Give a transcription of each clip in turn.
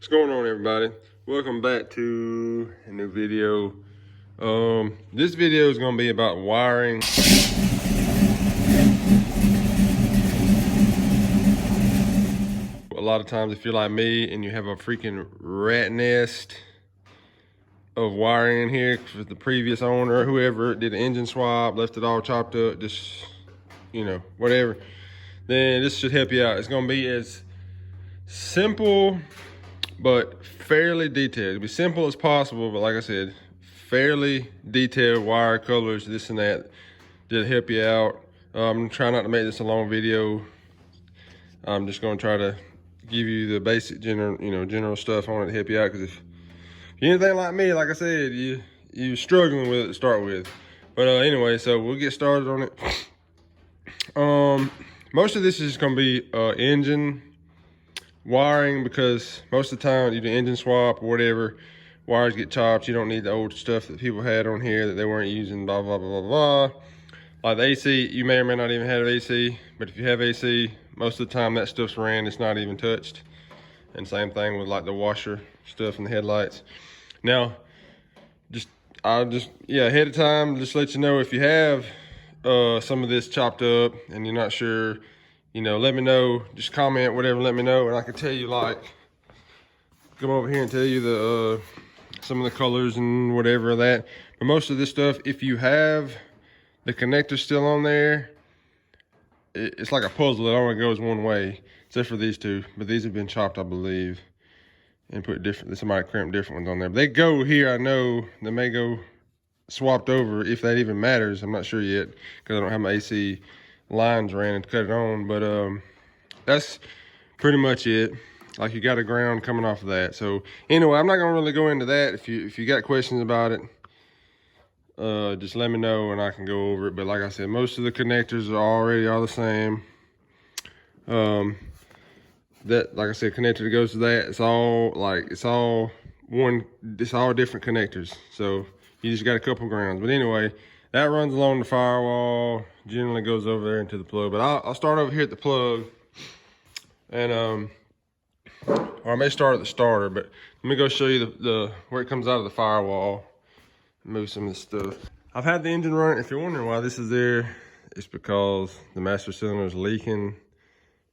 going on, everybody? Welcome back to a new video. This video is going to be about wiring. A lot of times if you're like me and you have a freaking rat nest of wiring in here with the previous owner, whoever did the engine swap, left it all chopped up, just, you know, whatever, then this should help you out. It's going to be as simple but fairly detailed. It'll be simple as possible, but like I said, fairly detailed wire colors, this and that, to help you out. I'm trying not to make this a long video. I'm just going to try to give you the basic general stuff on it to help you out, because if you're anything like me, like I said, you're struggling with it to start with. But anyway, so we'll get started on it. Most of this is going to be engine wiring, because most of the time you do engine swap or whatever, wires get chopped. You don't need the old stuff that people had on here that they weren't using, blah blah blah blah blah. Like the AC, you may or may not even have AC, but if you have AC, most of the time that stuff's ran, it's not even touched. And same thing with like the washer stuff and the headlights. Now, ahead of time, just let you know if you have some of this chopped up and you're not sure, you know, let me know. Just comment, whatever, let me know, and I can tell you, like, come over here and tell you the some of the colors and whatever of that. But most of this stuff, if you have the connector still on there, it's like a puzzle. It only goes one way, except for these two. But these have been chopped, I believe, and put different. Somebody crimped different ones on there. But they go here. I know they may go swapped over, if that even matters. I'm not sure yet, because I don't have my AC lines ran and cut it on. But that's pretty much it. Like, you got a ground coming off of that. So anyway, I'm not gonna really go into that. If you got questions about it, just let me know and I can go over it. But like I said, most of the connectors are already all the same. That, like I said, connector that goes to that, it's all different connectors. So you just got a couple grounds. But anyway, that runs along the firewall, generally goes over there into the plug. But I'll start over here at the plug, and or I may start at the starter, but let me go show you the where it comes out of the firewall. Move some of this stuff. I've had the engine running. If you're wondering why this is there, it's because the master cylinder is leaking.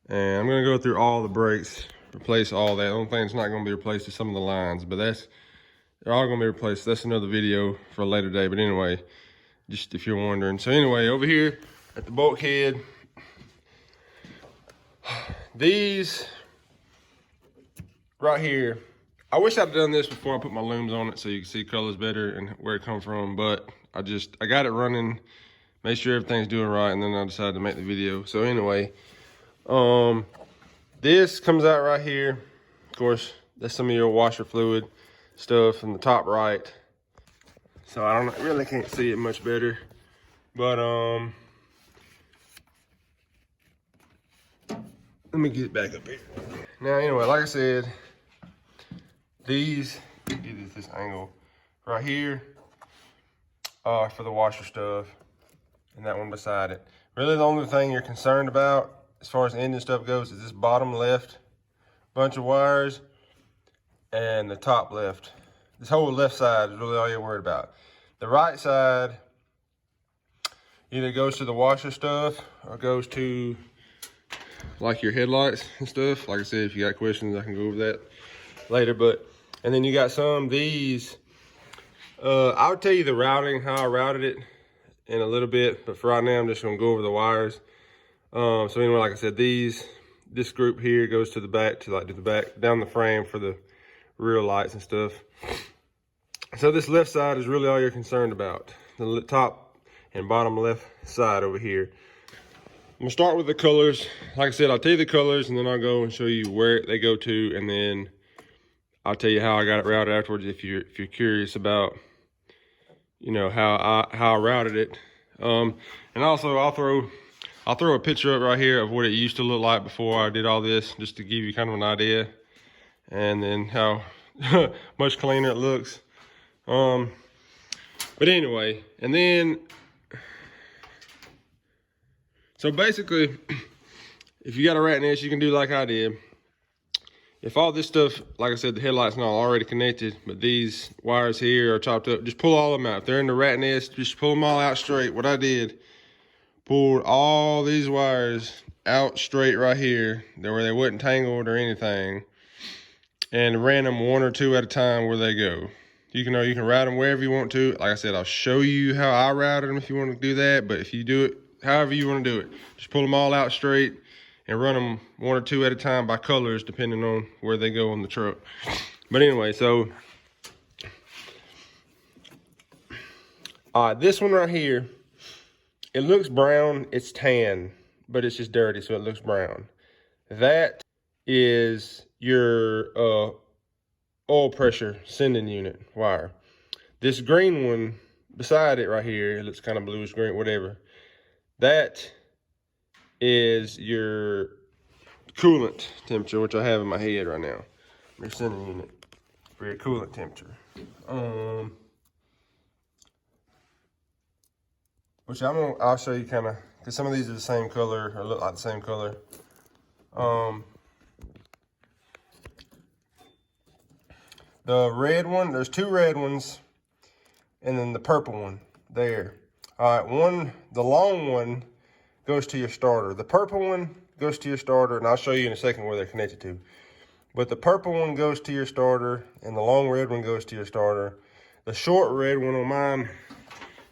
And I'm gonna go through all the brakes, replace all that. The only thing that's not gonna be replaced is some of the lines, but they're all gonna be replaced. That's another video for a later day. But anyway, just if you're wondering. So anyway, over here at the bulkhead, these right here, I wish I'd done this before I put my looms on it so you can see colors better and where it come from, but I got it running, make sure everything's doing right, and then I decided to make the video. So anyway, this comes out right here. Of course, that's some of your washer fluid stuff in the top right. So I really can't see it much better, but let me get it back up here. Now anyway, like I said, these, get this angle right here, for the washer stuff, and that one beside it. Really the only thing you're concerned about as far as the engine stuff goes is this bottom left bunch of wires and the top left. This whole left side is really all you're worried about. The right side either goes to the washer stuff or goes to like your headlights and stuff. Like I said, if you got questions, I can go over that later. And then you got these, I would tell you the routing, how I routed it in a little bit, but for right now, I'm just gonna go over the wires. So anyway, like I said, this group here goes to the back, to the back, down the frame for the rear lights and stuff. So this left side is really all you're concerned about. The top and bottom left side over here. I'm gonna start with the colors. Like I said, I'll tell you the colors and then I'll go and show you where they go to, and then I'll tell you how I got it routed afterwards if you're curious about, you know, how I routed it. And also I'll throw a picture up right here of what it used to look like before I did all this, just to give you kind of an idea, and then how much cleaner it looks. But anyway, and then, so basically, if you got a rat nest, you can do like I did. if all this stuff, like I said, the headlight's not already connected, but these wires here are chopped up, just pull all of them out. If they're in the rat nest, just pull them all out straight. What I did, pulled all these wires out straight right here, where they wasn't tangled or anything, and ran them one or two at a time where they go. You can route them wherever you want to. Like I said, I'll show you how I routed them if you want to do that, but if you do it however you want to do it, just pull them all out straight and run them one or two at a time by colors, depending on where they go on the truck. But anyway, so this one right here, it looks brown, it's tan, but it's just dirty, so it looks brown. That is your oil pressure sending unit wire. This green one beside it right here, it looks kind of bluish green, whatever. That is your coolant temperature, which I have in my head right now. Your sending unit for your coolant temperature. Which I'll show you kind of, because some of these are the same color or look like the same color. The red one, there's two red ones, and then the purple one there. All right, the long one goes to your starter. The purple one goes to your starter, and I'll show you in a second where they're connected to. But the purple one goes to your starter, and the long red one goes to your starter. The short red one on mine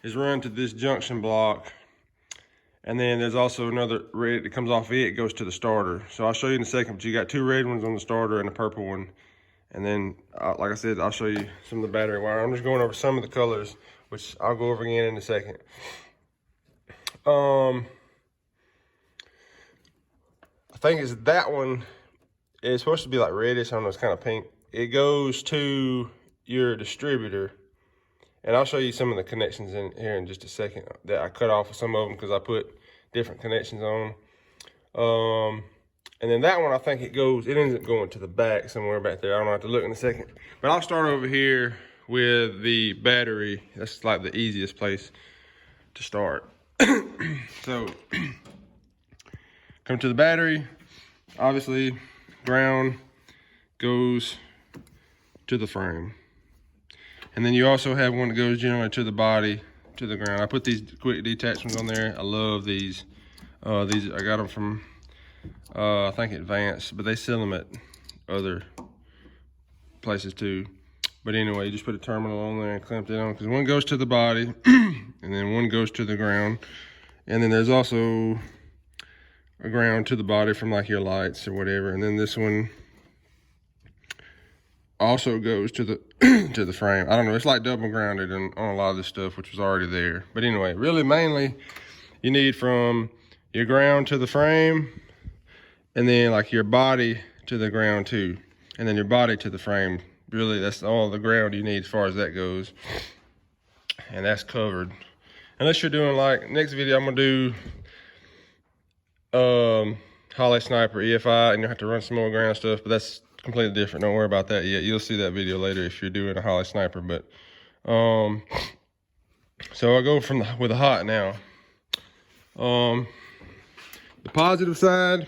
is run to this junction block, and then there's also another red that comes off it, goes to the starter. So I'll show you in a second, but you got two red ones on the starter and a purple one. And then, like I said, I'll show you some of the battery wire. I'm just going over some of the colors, which I'll go over again in a second. I think it's that one. It's supposed to be like reddish. I don't know, it's kind of pink. It goes to your distributor. And I'll show you some of the connections in here in just a second that I cut off of some of them because I put different connections on. And then that one, I think it ends up going to the back somewhere back there. I don't know, I have to look in a second. But I'll start over here with the battery. That's like the easiest place to start. So, come to the battery. Obviously, ground goes to the frame. And then you also have one that goes generally to the body, to the ground. I put these quick detachments on there. I love these. I got them from, I think Advanced, but they sell them at other places too. But anyway, you just put a terminal on there and clamp it on, because one goes to the body and then one goes to the ground. And then there's also a ground to the body from like your lights or whatever. And then this one also goes to the to the frame. I don't know, it's like double grounded on a lot of this stuff, which was already there. But anyway, really mainly you need from your ground to the frame, and then like your body to the ground too, and then your body to the frame. Really, that's all the ground you need as far as that goes, and that's covered. Unless you're doing like, next video I'm gonna do Holly Sniper EFI, and you'll have to run some more ground stuff, but that's completely different. Don't worry about that yet. You'll see that video later if you're doing a Holly Sniper. But so I go with the hot now. The positive side,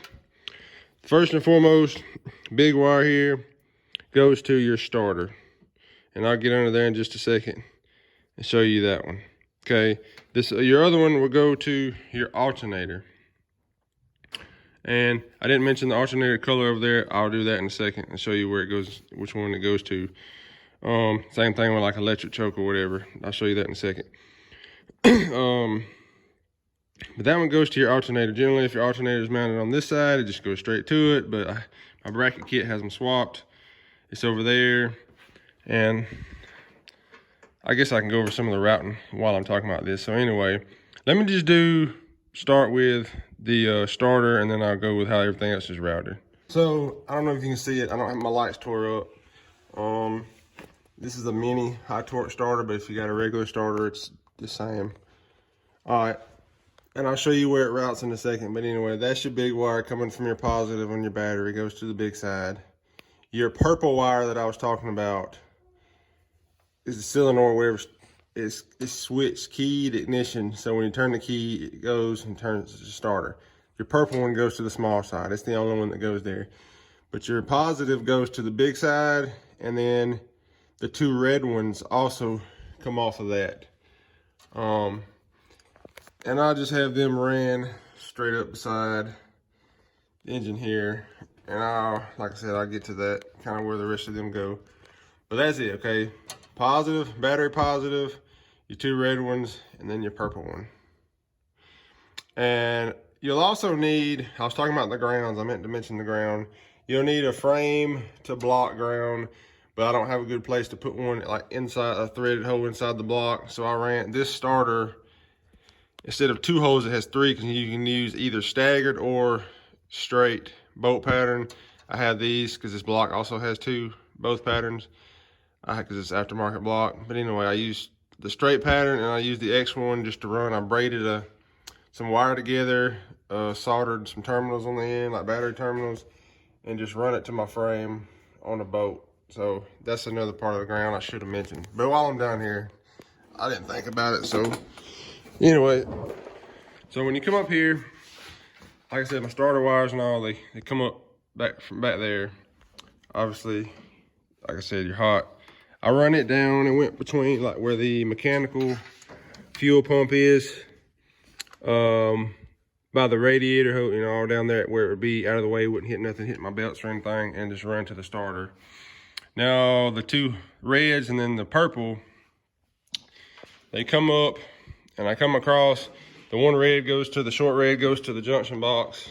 first and foremost, big wire here goes to your starter, and I'll get under there in just a second and show you that one. Okay, your other one will go to your alternator. And I didn't mention the alternator color over there. I'll do that in a second and show you where it goes, which one it goes to. Same thing with like electric choke or whatever. I'll show you that in a second. But that one goes to your alternator. Generally, if your alternator is mounted on this side, it just goes straight to it. But my bracket kit has them swapped. It's over there. And I guess I can go over some of the routing while I'm talking about this. So anyway, let me just start with the starter, and then I'll go with how everything else is routed. So I don't know if you can see it. I don't have my lights tore up. This is a mini high torque starter, but if you got a regular starter, it's the same. All right, and I'll show you where it routes in a second. But anyway, that's your big wire coming from your positive on your battery. It goes to the big side. Your purple wire that I was talking about is the solenoid, wherever it's switch keyed ignition. So when you turn the key, it goes and turns to the starter. Your purple one goes to the small side. It's the only one that goes there. but your positive goes to the big side, and then the two red ones also come off of that. And I just have them ran straight up beside the engine here, and like I said, I'll get to that, kind of where the rest of them go. But that's it, okay? Positive, battery positive, your two red ones, and then your purple one. And you'll also need, I was talking about the grounds, I meant to mention the ground. You'll need a frame to block ground, but I don't have a good place to put one like inside a threaded hole inside the block. So I ran this starter, instead of 2 holes, it has 3, because you can use either staggered or straight bolt pattern. I have these because this block also has both patterns, because it's aftermarket block. But anyway, I used the straight pattern, and I used the X one just to run. I braided some wire together, soldered some terminals on the end, like battery terminals, and just run it to my frame on the boat. So that's another part of the ground I should have mentioned. But while I'm down here, I didn't think about it. So anyway, so when you come up here, like I said, my starter wires and all, they come up from back there. Obviously, like I said, you're hot. I run it down and went between like where the mechanical fuel pump is, by the radiator, you know, all down there where it would be out of the way, wouldn't hit nothing, hit my belts or anything, and just run to the starter. Now the two reds and then the purple, they come up, and I come across, the one red goes to the short red, goes to the junction box,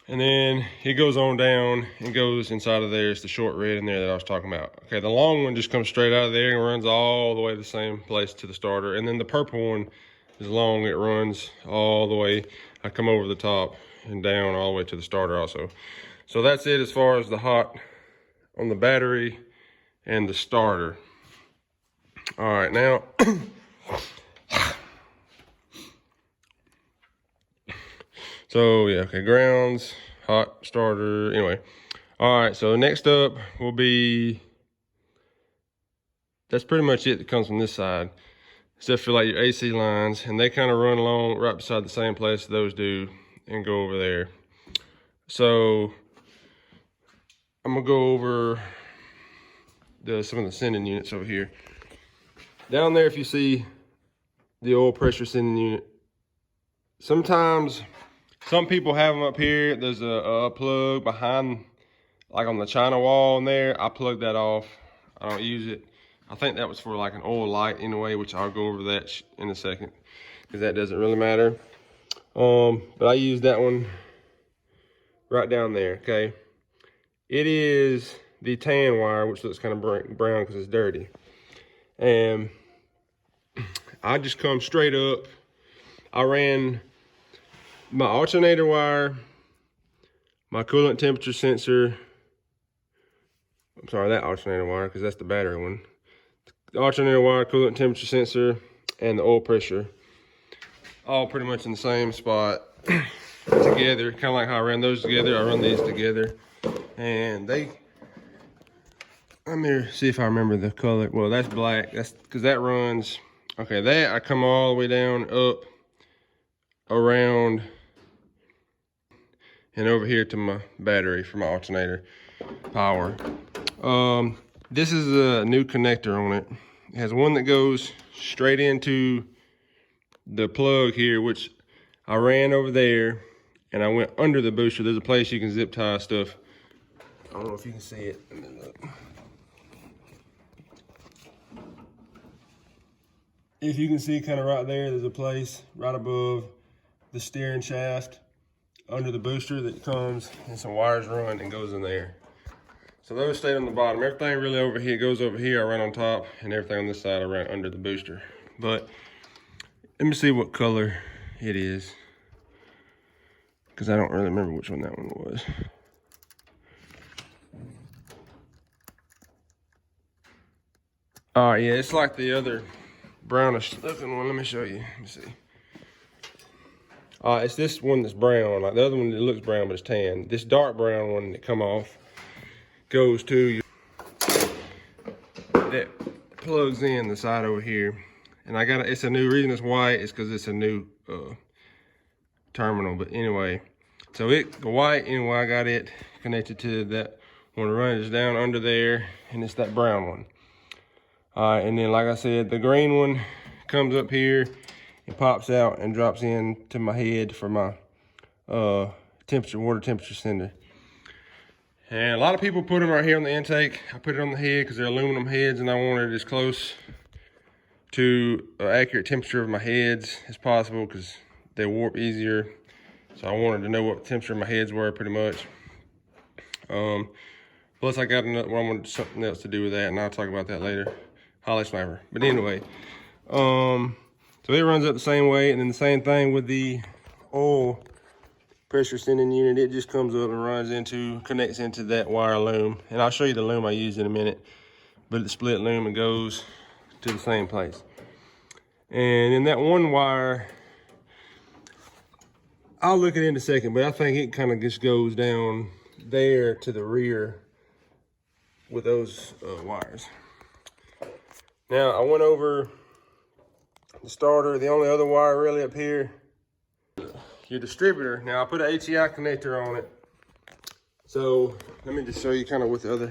and then it goes on down and goes inside of there. It's the short red in there that I was talking about. Okay, the long one just comes straight out of there and runs all the way to the same place to the starter. And then the purple one is long, it runs all the way. I come over the top and down all the way to the starter also. So that's it as far as the hot on the battery and the starter. All right, now, so yeah, okay, grounds, hot, starter, anyway. All right, so next up will be, that's pretty much it that comes from this side, except for like your AC lines, and they kind of run along right beside the same place those do and go over there. So I'm gonna go over some of the sending units over here. Down there, if you see the oil pressure sending unit, sometimes some people have them up here. There's a plug behind, like on the China wall in there. I plugged that off. I don't use it. I think that was for like an oil light anyway, which I'll go over that in a second, because that doesn't really matter. But I use that one right down there, okay? It is the tan wire, which looks kind of brown because it's dirty. And I just come straight up. I ran my alternator wire, my coolant temperature sensor. I'm sorry, that alternator wire, because that's the battery one. The alternator wire, coolant temperature sensor, and the oil pressure, all pretty much in the same spot together. Kind of like how I ran those together, I run these together. And let me see if I remember the color. Well, that's black. That's because that runs, okay, that I come all the way down, up, around, and over here to my battery for my alternator power. This is a new connector on it. It has one that goes straight into the plug here, which I ran over there, and I went under the booster. There's a place you can zip tie stuff. I don't know if you can see it. Let me look. If you can see kind of right there's a place right above the steering shaft under the booster that comes, and some wires run and goes in there. So those stay on the bottom. Everything really over here goes over here, I run on top, and everything on this side I run under the booster. But let me see what color it is, because I don't really remember which one that one was. All right, yeah, it's like the other brownish looking one. Let me show you. Let me see. It's this one that's brown. Like the other one that looks brown, but it's tan. This dark brown one that come off goes to your, that plugs in the side over here. And I got it's a new reason it's white is because it's a new terminal. But anyway, So the white, anyway, I got it connected to that one runs down under there, and it's that brown one. All right, and then like I said, the green one comes up here and pops out and drops in to my head for my water temperature sender. And a lot of people put them right here on the intake. I put it on the head because they're aluminum heads, and I wanted it as close to an accurate temperature of my heads as possible because they warp easier. So I wanted to know what the temperature of my heads were pretty much. Plus I got another, I wanted something else to do with that, and I'll talk about that later. Holly sniper. But anyway, so it runs up the same way, and then the same thing with the oil pressure sending unit. It just comes up and connects into that wire loom. And I'll show you the loom I use in a minute. But it's split loom and goes to the same place. And in that one wire, I'll look at it in a second, but I think it kind of just goes down there to the rear with those wires. Now I went over the starter. The only other wire really up here, your distributor. Now I put an HEI connector on it. So let me just show you kind of what the other.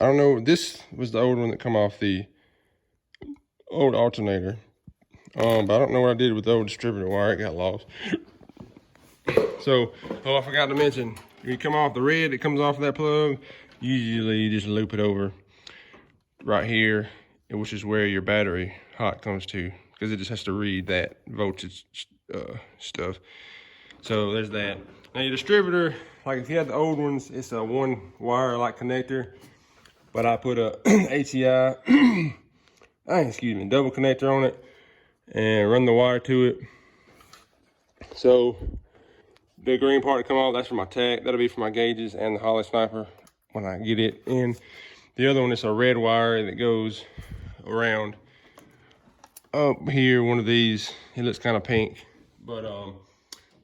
I don't know, this was the old one that come off the old alternator. But I don't know what I did with the old distributor wire, it got lost. So, I forgot to mention, when you come off the red that comes off of that plug, usually you just loop it over right here, which is where your battery hot comes to, because it just has to read that voltage stuff. So there's that. Now your distributor, like if you had the old ones, it's a one wire like connector. But I put a HEI, double connector on it and run the wire to it. So the green part to come off, that's for my tack. That'll be for my gauges and the Holly sniper when I get it in. The other one is a red wire that goes around up here. One of these, it looks kind of pink, but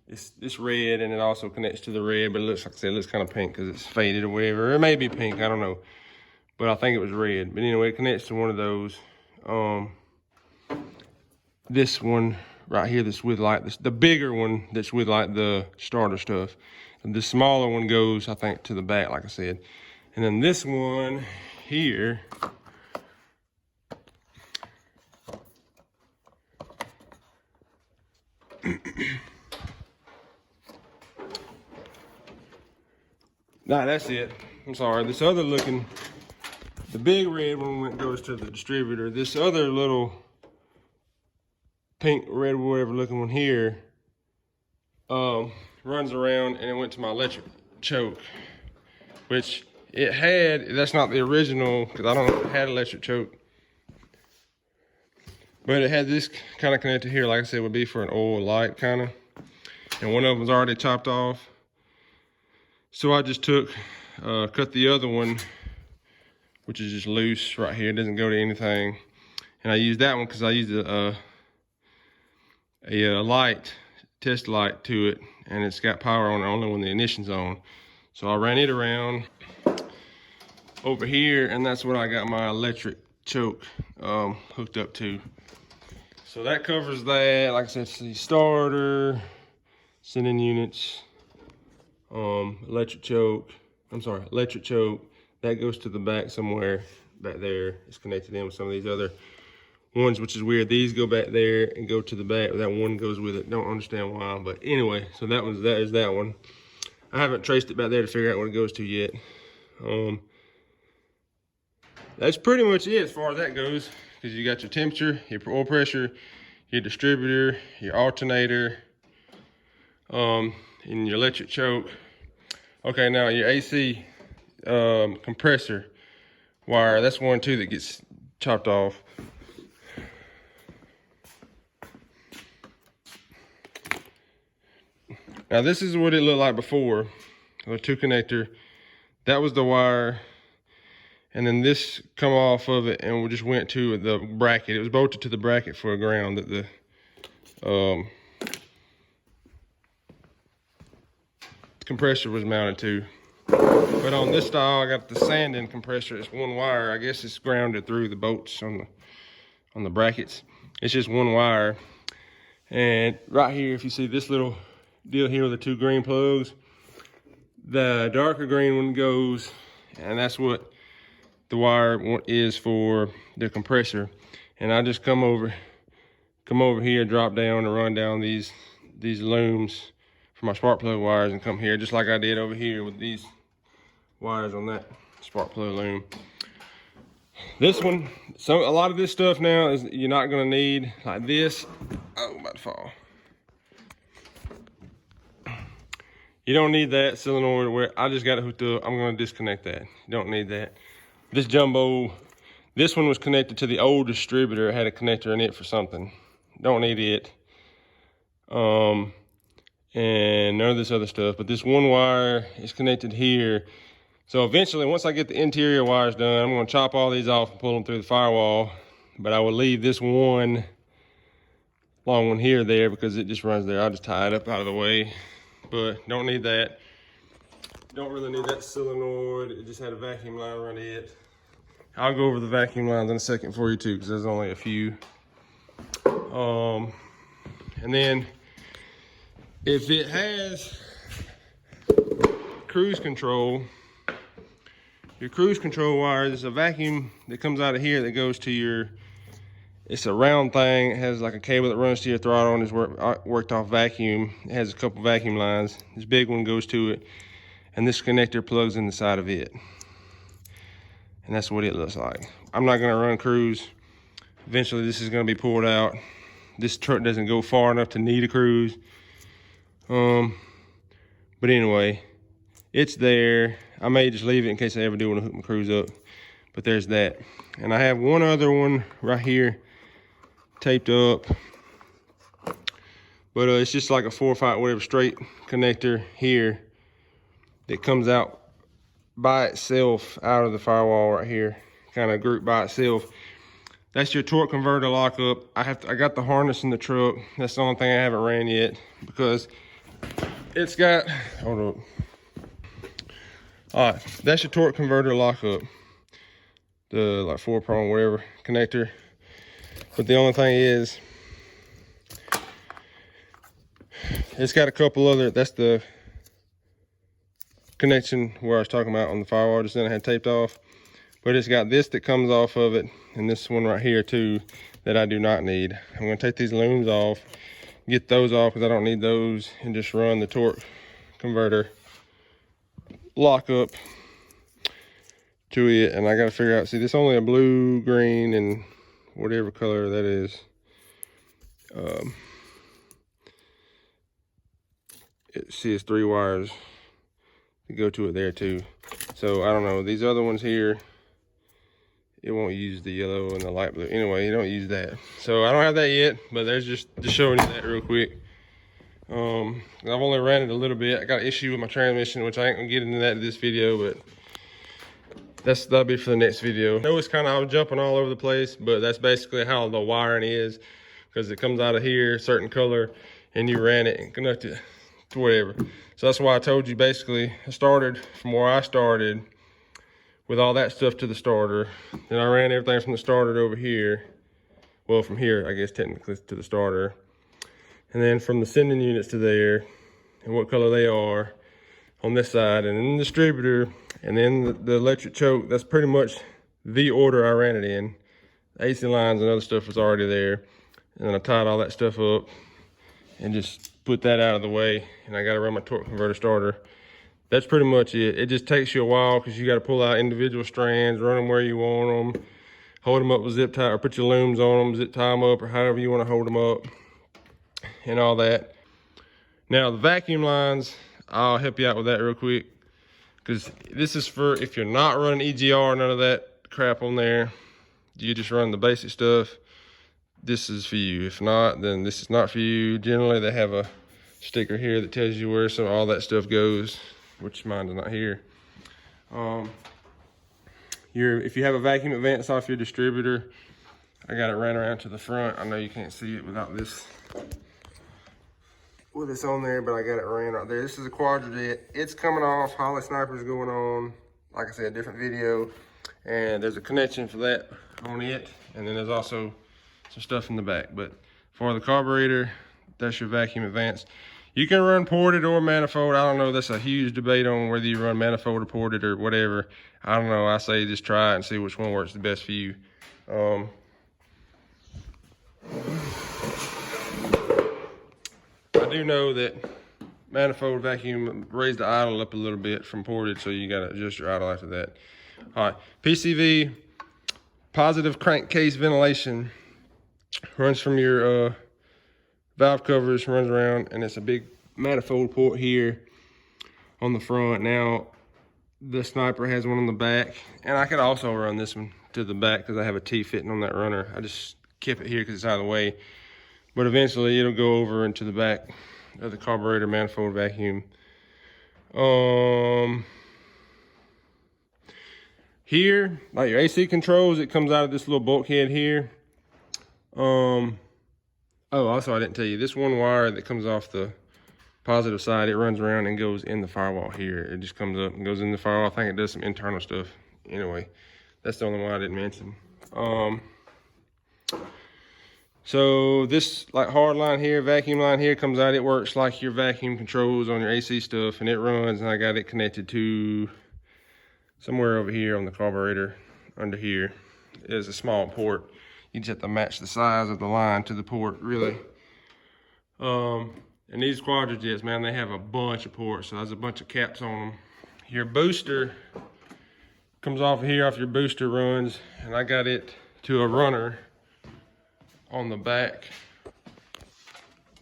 it's red, and it also connects to the red, but it looks, like I said, it looks kind of pink because it's faded or whatever. It may be pink, I don't know. But I think it was red. But anyway, it connects to one of those. This one right here that's with like this, the bigger one that's with like the starter stuff. And the smaller one goes, I think, to the back, like I said. And then this one here, nah, that's it. I'm sorry. This other looking, the big red one goes to the distributor. This other little pink, red, whatever looking one here runs around, and it went to my electric choke, which it had. That's not the original, because I don't had electric choke, but it had this kind of connected here, like I said, would be for an oil light kind of, and one of them was already chopped off. So I just took, cut the other one, which is just loose right here. It doesn't go to anything. And I used that one because I used a light, test light to it, and it's got power on it only when the ignition's on. So I ran it around over here, and that's what I got my electric choke hooked up to. So that covers that. Like I said, it's the starter, sending units, electric choke. That goes to the back somewhere back there. It's connected in with some of these other ones, which is weird. These go back there and go to the back. That one goes with it. Don't understand why, but anyway. So that is that one. I haven't traced it back there to figure out what it goes to yet. That's pretty much it as far as that goes, because you got your temperature, your oil pressure, your distributor, your alternator, and your electric choke. Okay, now your AC compressor wire, that's one too that gets chopped off. Now this is what it looked like before, a two connector. That was the wire, and then this come off of it and we just went to the bracket. It was bolted to the bracket for a ground that the compressor was mounted to. But on this style, I got the sanding compressor. It's one wire. I guess it's grounded through the bolts on the brackets. It's just one wire. And right here, if you see this little deal here with the two green plugs, the darker green one goes, and that's what the wire is for the compressor. And I just come over here, drop down, and run down these looms for my spark plug wires, and come here just like I did over here with these wires on that spark plug loom. This one, a lot of this stuff now is you're not gonna need, like this. Oh, I'm about to fall. You don't need that solenoid where I just got it hooked up. I'm gonna disconnect that. You don't need that. This jumbo, this one was connected to the old distributor. It had a connector in it for something. Don't need it. And none of this other stuff, but this one wire is connected here. So eventually, once I get the interior wires done, I'm gonna chop all these off and pull them through the firewall, but I will leave this one long one here there because it just runs there. I'll just tie it up out of the way, but don't need that. Don't really need that solenoid. It just had a vacuum line around it. I'll go over the vacuum lines in a second for you too, because there's only a few. And then if it has cruise control, your cruise control wire, there's a vacuum that comes out of here that goes to your, it's a round thing. It has like a cable that runs to your throttle and is worked off vacuum. It has a couple vacuum lines. This big one goes to it, and this connector plugs in the side of it. And that's what it looks like. I'm not gonna run cruise. Eventually this is gonna be pulled out. This truck doesn't go far enough to need a cruise. But anyway, it's there. I may just leave it in case I ever do want to hook my cruise up. But there's that. And I have one other one right here taped up. But it's just like a 4 or 5, whatever, straight connector here that comes out by itself out of the firewall right here, kind of grouped by itself. That's your torque converter lockup. I got the harness in the truck. That's the only thing I haven't ran yet because it's got, hold up. All right, that's your torque converter lockup. The like 4-prong, whatever, connector. But the only thing is, it's got a couple other, that's the connection where I was talking about on the firewall just then I had taped off. But it's got this that comes off of it, and this one right here too that I do not need. I'm gonna take these looms off, get those off because I don't need those, and just run the torque converter lockup to it. And I gotta figure out, see, this only a blue, green, and whatever color that is. See, it's 3 wires to go to it there too. So I don't know, these other ones here, it won't use the yellow and the light blue. Anyway, you don't use that. So I don't have that yet, but there's just showing you that real quick. I've only ran it a little bit. I got an issue with my transmission, which I ain't gonna get into that in this video, but that'll be for the next video. I know it's kind of, I was jumping all over the place, but that's basically how the wiring is, because it comes out of here, certain color, and you ran it and connect it to whatever. So that's why I told you, basically, I started from where I started with all that stuff to the starter. Then I ran everything from the starter over here. Well, from here, I guess, technically, to the starter. And then from the sending units to there, and what color they are on this side, and then the distributor, and then the electric choke. That's pretty much the order I ran it in. The AC lines and other stuff was already there. And then I tied all that stuff up and just put that out of the way. And I got to run my torque converter starter. That's pretty much it. It just takes you a while because you got to pull out individual strands, run them where you want them, hold them up with zip tie, or put your looms on them, zip tie them up, or however you want to hold them up, and all that. Now the vacuum lines, I'll help you out with that real quick, because this is for if you're not running EGR, none of that crap on there, you just run the basic stuff. This is for you. If not, then this is not for you. Generally they have a sticker here that tells you where all that stuff goes, which mine is not here. If you have a vacuum advance off your distributor, I got it ran around to the front. I know you can't see it without this with this on there, but I got it ran right there. This is a Quadrajet. It's coming off. Holly Sniper's going on. Like I said, different video. And there's a connection for that on it. And then there's also some stuff in the back. But for the carburetor, that's your vacuum advanced. You can run ported or manifold. I don't know. That's a huge debate on whether you run manifold or ported or whatever. I don't know. I say just try it and see which one works the best for you. I do know that manifold vacuum raised the idle up a little bit from ported, so you gotta adjust your idle after that. All right, PCV, positive crankcase ventilation, runs from your valve covers, runs around, and it's a big manifold port here on the front. Now, the Sniper has one on the back, and I could also run this one to the back because I have a T-fitting on that runner. I just kept it here because it's out of the way. But eventually it'll go over into the back of the carburetor manifold vacuum. Here, like your AC controls, it comes out of this little bulkhead here. Oh, also I didn't tell you, this one wire that comes off the positive side, it runs around and goes in the firewall here. It just comes up and goes in the firewall. I think it does some internal stuff. Anyway, that's the only one I didn't mention. So this like hard line here, vacuum line here comes out. It works like your vacuum controls on your AC stuff, and it runs, and I got it connected to somewhere over here on the carburetor under here. It's a small port. You just have to match the size of the line to the port, really. And these Quadrajets, man, they have a bunch of ports, so there's a bunch of caps on them. Your booster comes off of here, off your booster runs, and I got it to a runner on the back.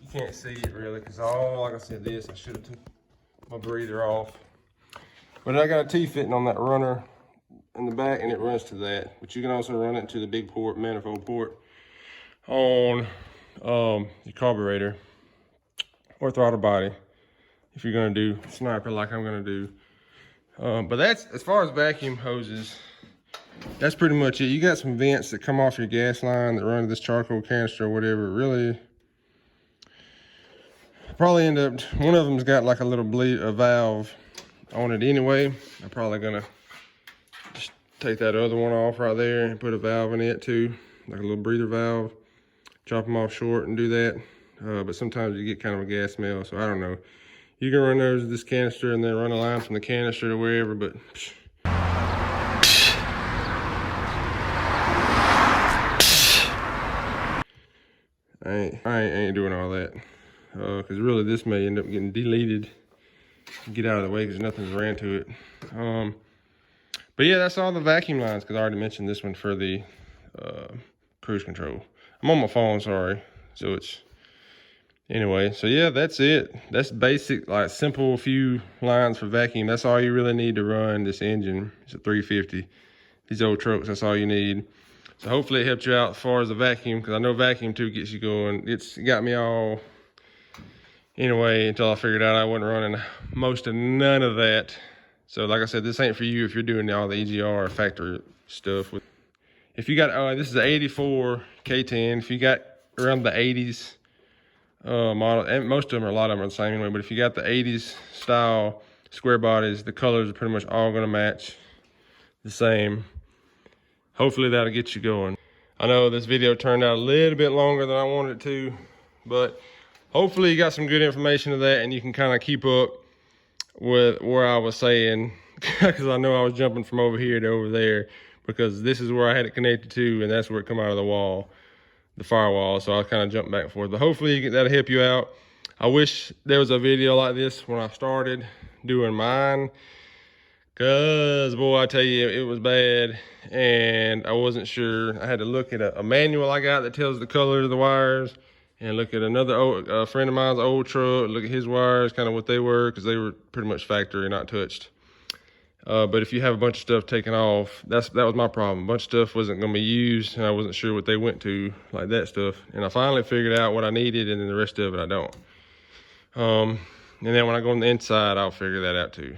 You can't see it really because like I said, this, I should have took my breather off. But I got a T-fitting on that runner in the back, and it runs to that. But you can also run it to the big port, manifold port on your carburetor or throttle body if you're gonna do Sniper like I'm gonna do. But that's, as far as vacuum hoses, that's pretty much it. You got some vents that come off your gas line that run to this charcoal canister or whatever. Really, probably end up, one of them's got like a little valve on it anyway. I'm probably gonna just take that other one off right there and put a valve in it too, like a little breather valve. Chop them off short and do that. But sometimes you get kind of a gas smell, so I don't know. You can run those to this canister and then run a line from the canister to wherever, but I ain't doing all that. Because really this may end up getting deleted. Get out of the way because nothing's ran to it. But yeah, that's all the vacuum lines, because I already mentioned this one for the cruise control. I'm on my phone, sorry. So it's, anyway, so yeah, that's it. That's basic, like simple few lines for vacuum. That's all you really need to run this engine. It's a 350. These old trucks, that's all you need. So hopefully it helped you out as far as the vacuum, because I know vacuum too gets you going. It's got me all, anyway, until I figured out I wasn't running most of none of that. So like I said, this ain't for you if you're doing all the EGR factory stuff. If you got, this is an 84 K10. If you got around the 80s model, and most of them, or a lot of them are the same anyway, but if you got the 80s style square bodies, the colors are pretty much all gonna match the same. Hopefully that'll get you going. I know this video turned out a little bit longer than I wanted it to, but hopefully you got some good information to that and you can kind of keep up with where I was saying, because I know I was jumping from over here to over there, because this is where I had it connected to, and that's where it come out of the wall, the firewall. So I kind of jumped back and forth, but hopefully that'll help you out. I wish there was a video like this when I started doing mine, because boy, I tell you, it was bad and I wasn't sure. I had to look at a manual I got that tells the color of the wires, and look at another friend of mine's old truck, look at his wires, kind of what they were, because they were pretty much factory, not touched. But if you have a bunch of stuff taken off, that was my problem. A bunch of stuff wasn't going to be used, and I wasn't sure what they went to, like that stuff. And I finally figured out what I needed, and then the rest of it I don't. And then when I go on the inside, I'll figure that out too.